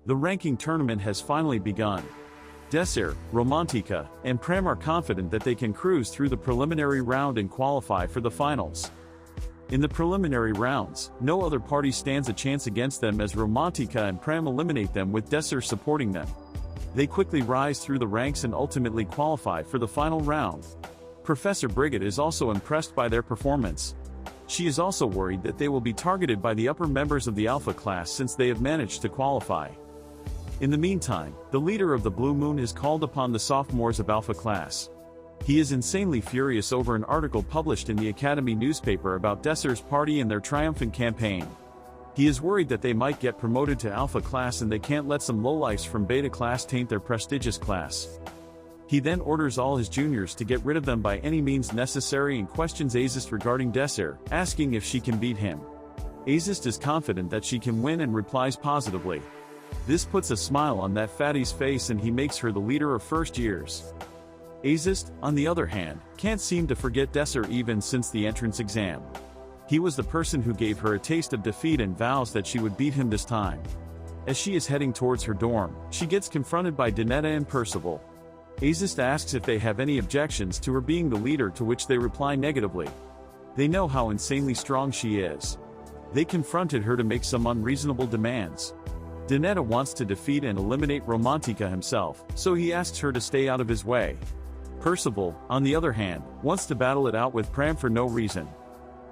The ranking tournament has finally begun. Desir, Romantika, and Pram are confident that they can cruise through the preliminary round and qualify for the finals. In the preliminary rounds, no other party stands a chance against them as Romantika and Pram eliminate them with Desir supporting them. They quickly rise through the ranks and ultimately qualify for the final round. Professor Brigid is also impressed by their performance. She is also worried that they will be targeted by the upper members of the Alpha class since they have managed to qualify. In the meantime, the leader of the Blue Moon has called upon the sophomores of Alpha class. He is insanely furious over an article published in the Academy newspaper about Desir's party and their triumphant campaign. He is worried that they might get promoted to Alpha class and they can't let some lowlifes from Beta class taint their prestigious class. He then orders all his juniors to get rid of them by any means necessary and questions Azist regarding Desir, asking if she can beat him. Azist is confident that she can win and replies positively. This puts a smile on that fatty's face and he makes her the leader of first years. Azist, on the other hand, can't seem to forget Desir even since the entrance exam. He was the person who gave her a taste of defeat and vows that she would beat him this time. As she is heading towards her dorm, she gets confronted by Donetta and Percival. Azist asks if they have any objections to her being the leader, to which they reply negatively. They know how insanely strong she is. They confronted her to make some unreasonable demands. Donetta wants to defeat and eliminate Romantika himself, so he asks her to stay out of his way. Percival, on the other hand, wants to battle it out with Pram for no reason.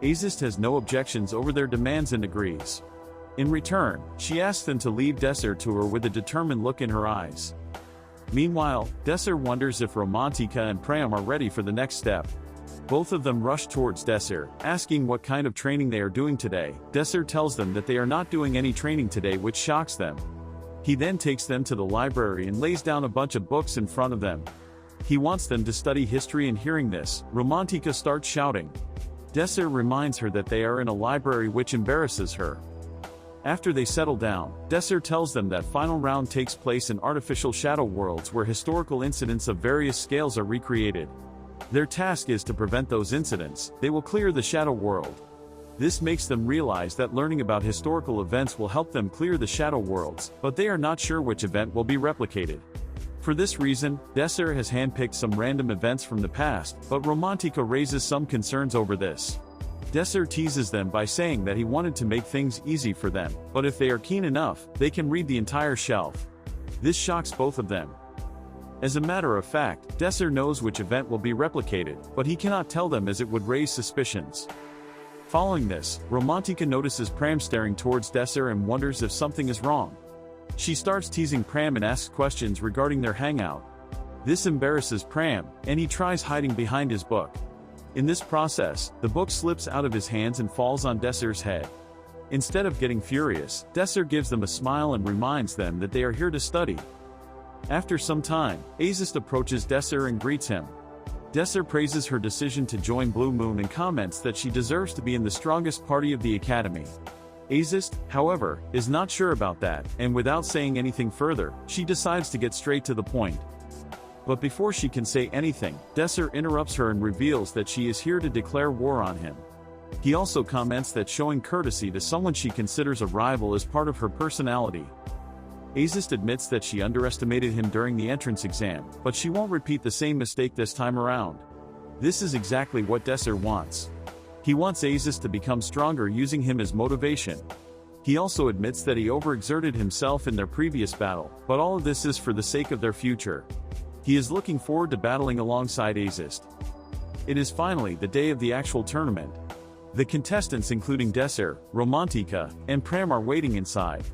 Azist has no objections over their demands and agrees. In return, she asks them to leave Desir to her with a determined look in her eyes. Meanwhile, Desir wonders if Romantika and Pram are ready for the next step. Both of them rush towards Desir, asking what kind of training they are doing today. Desir tells them that they are not doing any training today, which shocks them. He then takes them to the library and lays down a bunch of books in front of them. He wants them to study history, and hearing this, Romantika starts shouting. Desir reminds her that they are in a library, which embarrasses her. After they settle down, Desir tells them that final round takes place in artificial shadow worlds where historical incidents of various scales are recreated. Their task is to prevent those incidents. They will clear the shadow world. This makes them realize that learning about historical events will help them clear the shadow worlds, but they are not sure which event will be replicated. For this reason, Desir has handpicked some random events from the past, but Romantika raises some concerns over this. Desir teases them by saying that he wanted to make things easy for them, but if they are keen enough, they can read the entire shelf. This shocks both of them. As a matter of fact, Desir knows which event will be replicated, but he cannot tell them as it would raise suspicions. Following this, Romantika notices Pram staring towards Desir and wonders if something is wrong. She starts teasing Pram and asks questions regarding their hangout. This embarrasses Pram, and he tries hiding behind his book. In this process, the book slips out of his hands and falls on Desir's head. Instead of getting furious, Desir gives them a smile and reminds them that they are here to study. After some time, Azist approaches Desir and greets him. Desir praises her decision to join Blue Moon and comments that she deserves to be in the strongest party of the academy. Azist, however, is not sure about that, and without saying anything further, she decides to get straight to the point. But before she can say anything, Desir interrupts her and reveals that she is here to declare war on him. He also comments that showing courtesy to someone she considers a rival is part of her personality. Azist admits that she underestimated him during the entrance exam, but she won't repeat the same mistake this time around. This is exactly what Desir wants. He wants Azist to become stronger, using him as motivation. He also admits that he overexerted himself in their previous battle, but all of this is for the sake of their future. He is looking forward to battling alongside Azist. It is finally the day of the actual tournament. The contestants, including Desir, Romantika, and Pram, are waiting inside.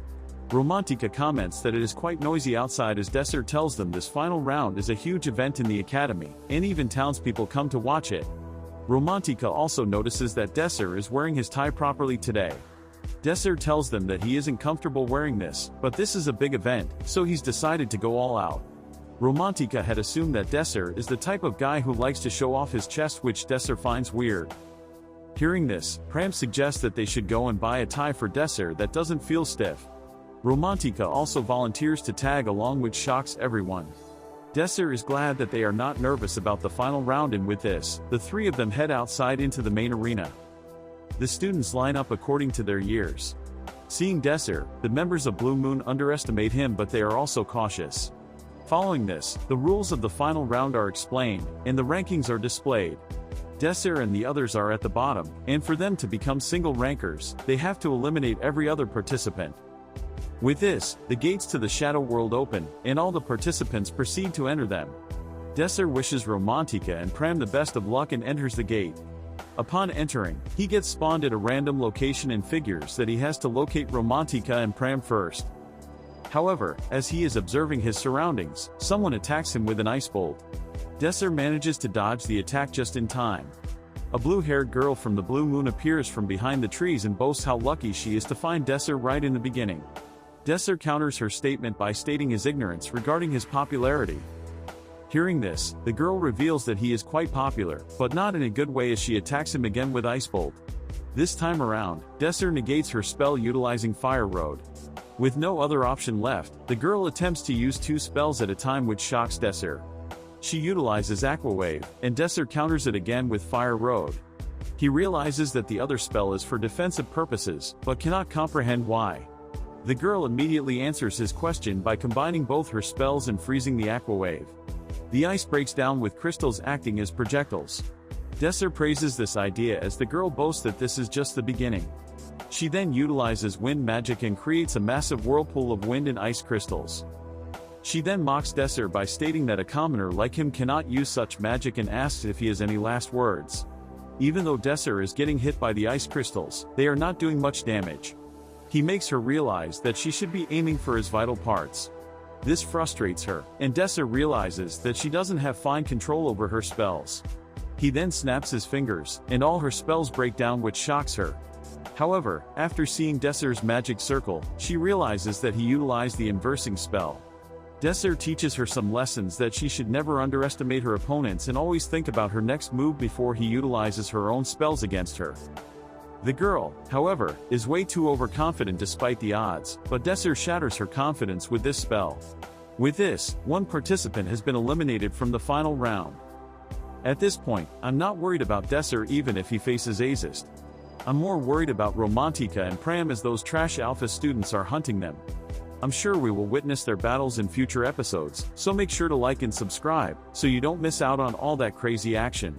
Romantika comments that it is quite noisy outside as Desir tells them this final round is a huge event in the academy, and even townspeople come to watch it. Romantika also notices that Desir is wearing his tie properly today. Desir tells them that he isn't comfortable wearing this, but this is a big event, so he's decided to go all out. Romantika had assumed that Desir is the type of guy who likes to show off his chest, which Desir finds weird. Hearing this, Pram suggests that they should go and buy a tie for Desir that doesn't feel stiff. Romantika also volunteers to tag along, which shocks everyone. Desir is glad that they are not nervous about the final round, and with this, the three of them head outside into the main arena. The students line up according to their years. Seeing Desir, the members of Blue Moon underestimate him, but they are also cautious. Following this, the rules of the final round are explained, and the rankings are displayed. Desir and the others are at the bottom, and for them to become single rankers, they have to eliminate every other participant. With this, the gates to the Shadow World open, and all the participants proceed to enter them. Desir wishes Romantika and Pram the best of luck and enters the gate. Upon entering, he gets spawned at a random location and figures that he has to locate Romantika and Pram first. However, as he is observing his surroundings, someone attacks him with an ice bolt. Desir manages to dodge the attack just in time. A blue-haired girl from the Blue Moon appears from behind the trees and boasts how lucky she is to find Desir right in the beginning. Desir counters her statement by stating his ignorance regarding his popularity. Hearing this, the girl reveals that he is quite popular, but not in a good way as she attacks him again with Ice Bolt. This time around, Desir negates her spell utilizing Fire Road. With no other option left, the girl attempts to use 2 spells at a time, which shocks Desir. She utilizes Aqua Wave, and Desir counters it again with Fire Road. He realizes that the other spell is for defensive purposes, but cannot comprehend why. The girl immediately answers his question by combining both her spells and freezing the Aqua Wave. The ice breaks down with crystals acting as projectiles. Desir praises this idea as the girl boasts that this is just the beginning. She then utilizes wind magic and creates a massive whirlpool of wind and ice crystals. She then mocks Desir by stating that a commoner like him cannot use such magic and asks if he has any last words. Even though Desir is getting hit by the ice crystals, they are not doing much damage. He makes her realize that she should be aiming for his vital parts. This frustrates her, and Desir realizes that she doesn't have fine control over her spells. He then snaps his fingers, and all her spells break down, which shocks her. However, after seeing Desir's magic circle, she realizes that he utilized the inversing spell. Desir teaches her some lessons that she should never underestimate her opponents and always think about her next move before he utilizes her own spells against her. The girl, however, is way too overconfident despite the odds, but Desir shatters her confidence with this spell. With this, one participant has been eliminated from the final round. At this point, I'm not worried about Desir even if he faces Azist. I'm more worried about Romantika and Pram as those trash alpha students are hunting them. I'm sure we will witness their battles in future episodes, so make sure to like and subscribe, so you don't miss out on all that crazy action.